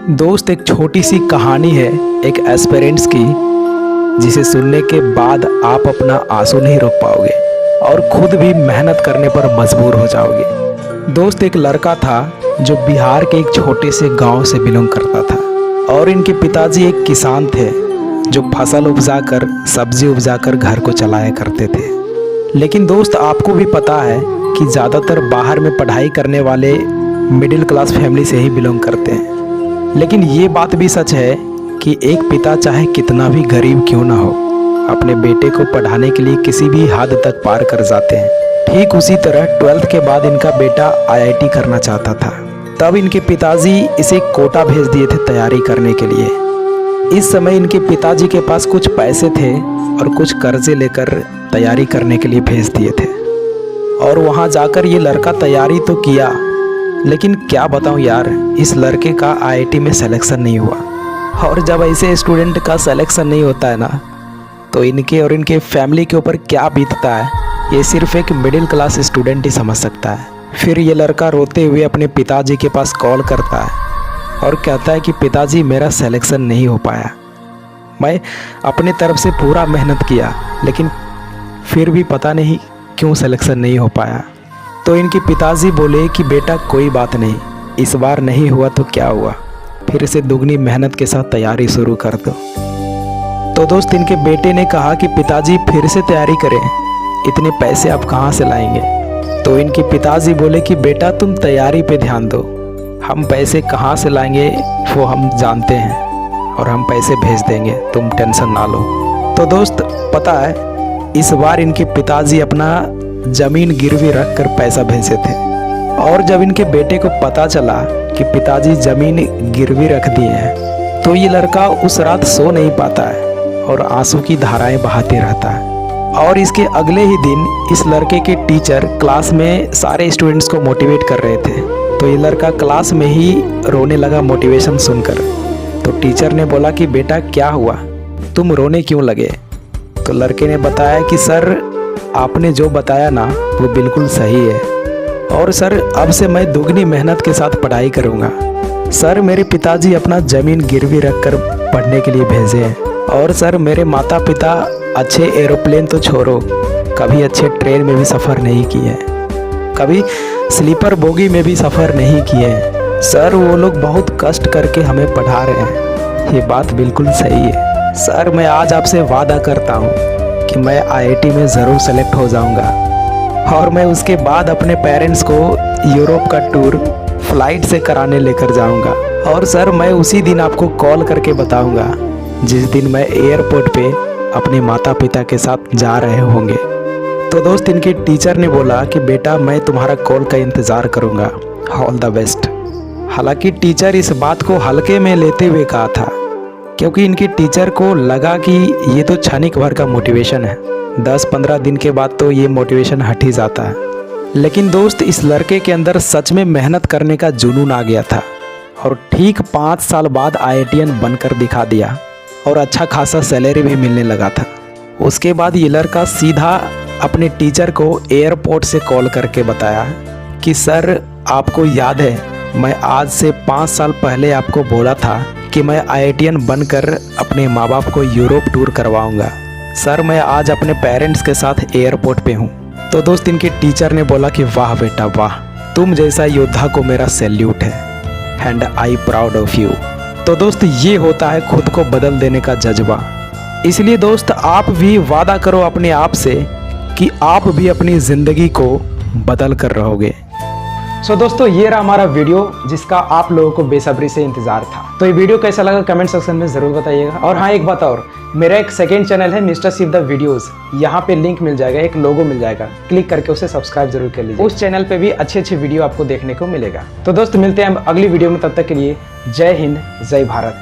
दोस्त, एक छोटी सी कहानी है एक एस्पिरेंट्स की, जिसे सुनने के बाद आप अपना आंसू नहीं रोक पाओगे और खुद भी मेहनत करने पर मजबूर हो जाओगे। दोस्त, एक लड़का था जो बिहार के एक छोटे से गांव से बिलोंग करता था और इनके पिताजी एक किसान थे जो फसल उपजाकर सब्जी उपजाकर घर को चलाया करते थे। लेकिन दोस्त, आपको भी पता है कि ज़्यादातर बाहर में पढ़ाई करने वाले मिडिल क्लास फैमिली से ही बिलोंग करते हैं। लेकिन ये बात भी सच है कि एक पिता चाहे कितना भी गरीब क्यों ना हो, अपने बेटे को पढ़ाने के लिए किसी भी हद तक पार कर जाते हैं। ठीक उसी तरह 12th के बाद इनका बेटा IIT करना चाहता था। तब इनके पिताजी इसे कोटा भेज दिए थे तैयारी करने के लिए। इस समय इनके पिताजी के पास कुछ पैसे थे और कुछ कर्जे लेकर तैयारी करने के लिए भेज दिए थे। और वहाँ जाकर ये लड़का तैयारी तो किया, लेकिन क्या बताऊँ यार, इस लड़के का IIT में सिलेक्शन नहीं हुआ। और जब ऐसे स्टूडेंट का सिलेक्शन नहीं होता है ना, तो इनके और इनके फैमिली के ऊपर क्या बीतता है, ये सिर्फ एक मिडिल क्लास स्टूडेंट ही समझ सकता है। फिर ये लड़का रोते हुए अपने पिताजी के पास कॉल करता है और कहता है कि पिताजी, मेरा सिलेक्शन नहीं हो पाया। मैं अपने तरफ से पूरा मेहनत किया, लेकिन फिर भी पता नहीं क्यों सिलेक्शन नहीं हो पाया। तो इनके पिताजी बोले कि बेटा कोई बात नहीं, इस बार नहीं हुआ तो क्या हुआ, फिर से दुगनी मेहनत के साथ तैयारी शुरू कर दो। तो दोस्त, इनके बेटे ने कहा कि पिताजी फिर से तैयारी करें, इतने पैसे आप कहाँ से लाएंगे। तो इनके पिताजी बोले कि बेटा तुम तैयारी पे ध्यान दो, हम पैसे कहाँ से लाएंगे वो हम जानते हैं और हम पैसे भेज देंगे, तुम टेंशन ना लो। तो दोस्त, पता है इस बार इनके पिताजी अपना ज़मीन गिरवी रख कर पैसा भेजे थे। और जब इनके बेटे को पता चला कि पिताजी ज़मीन गिरवी रख दिए हैं, तो ये लड़का उस रात सो नहीं पाता है और आंसू की धाराएं बहाते रहता है। और इसके अगले ही दिन इस लड़के के टीचर क्लास में सारे स्टूडेंट्स को मोटिवेट कर रहे थे, तो ये लड़का क्लास में ही रोने लगा मोटिवेशन सुनकर। तो टीचर ने बोला कि बेटा क्या हुआ, तुम रोने क्यों लगे। तो लड़के ने बताया कि सर, आपने जो बताया ना वो बिल्कुल सही है, और सर अब से मैं दुगनी मेहनत के साथ पढ़ाई करूँगा। सर, मेरे पिताजी अपना ज़मीन गिरवी रख कर पढ़ने के लिए भेजे हैं। और सर, मेरे माता पिता अच्छे एरोप्लेन तो छोड़ो, कभी अच्छे ट्रेन में भी सफ़र नहीं किए हैं, कभी स्लीपर बोगी में भी सफ़र नहीं किए हैं। सर, वो लोग बहुत कष्ट करके हमें पढ़ा रहे हैं, ये बात बिल्कुल सही है। सर, मैं आज आपसे वादा करता हूँ कि मैं IIT में ज़रूर सेलेक्ट हो जाऊंगा और मैं उसके बाद अपने पेरेंट्स को यूरोप का टूर फ्लाइट से कराने लेकर जाऊंगा। और सर, मैं उसी दिन आपको कॉल करके बताऊंगा जिस दिन मैं एयरपोर्ट पे अपने माता पिता के साथ जा रहे होंगे। तो दोस्त, इनके टीचर ने बोला कि बेटा मैं तुम्हारा कॉल का इंतज़ार करूंगा, ऑल द बेस्ट। हालांकि टीचर इस बात को हल्के में लेते हुए कहा था, क्योंकि इनके टीचर को लगा कि ये तो क्षणिक भर का मोटिवेशन है, 10-15 दिन के बाद तो ये मोटिवेशन हट ही जाता है। लेकिन दोस्त, इस लड़के के अंदर सच में मेहनत करने का जुनून आ गया था और ठीक 5 साल बाद IITian बनकर दिखा दिया और अच्छा खासा सैलरी भी मिलने लगा था। उसके बाद ये लड़का सीधा अपने टीचर को एयरपोर्ट से कॉल करके बताया कि सर, आपको याद है मैं आज से 5 साल पहले आपको बोला था कि मैं IITian बनकर अपने माँ बाप को यूरोप टूर करवाऊंगा। सर, मैं आज अपने पेरेंट्स के साथ एयरपोर्ट पे हूँ। तो दोस्त, इनके टीचर ने बोला कि वाह बेटा वाह, तुम जैसा योद्धा को मेरा सैल्यूट है and I proud of you. तो दोस्त, ये होता है खुद को बदल देने का जज्बा। इसलिए दोस्त, आप भी वादा करो अपने आप से कि आप भी अपनी ज़िंदगी को बदल कर रहोगे। सो दोस्तों, ये रहा हमारा वीडियो जिसका आप लोगों को बेसब्री से इंतजार था। तो ये वीडियो कैसा लगा कमेंट सेक्शन में ज़रूर बताइएगा। और हाँ, एक बात और, मेरा एक सेकंड चैनल है मिस्टर शिव द वीडियोज़, यहाँ पे लिंक मिल जाएगा, एक लोगो मिल जाएगा, क्लिक करके उसे सब्सक्राइब जरूर कर लीजिए। उस चैनल पे भी अच्छे अच्छे वीडियो आपको देखने को मिलेगा। तो दोस्त, मिलते हैं हम अगली वीडियो में, तब तक के लिए जय हिंद, जय भारत।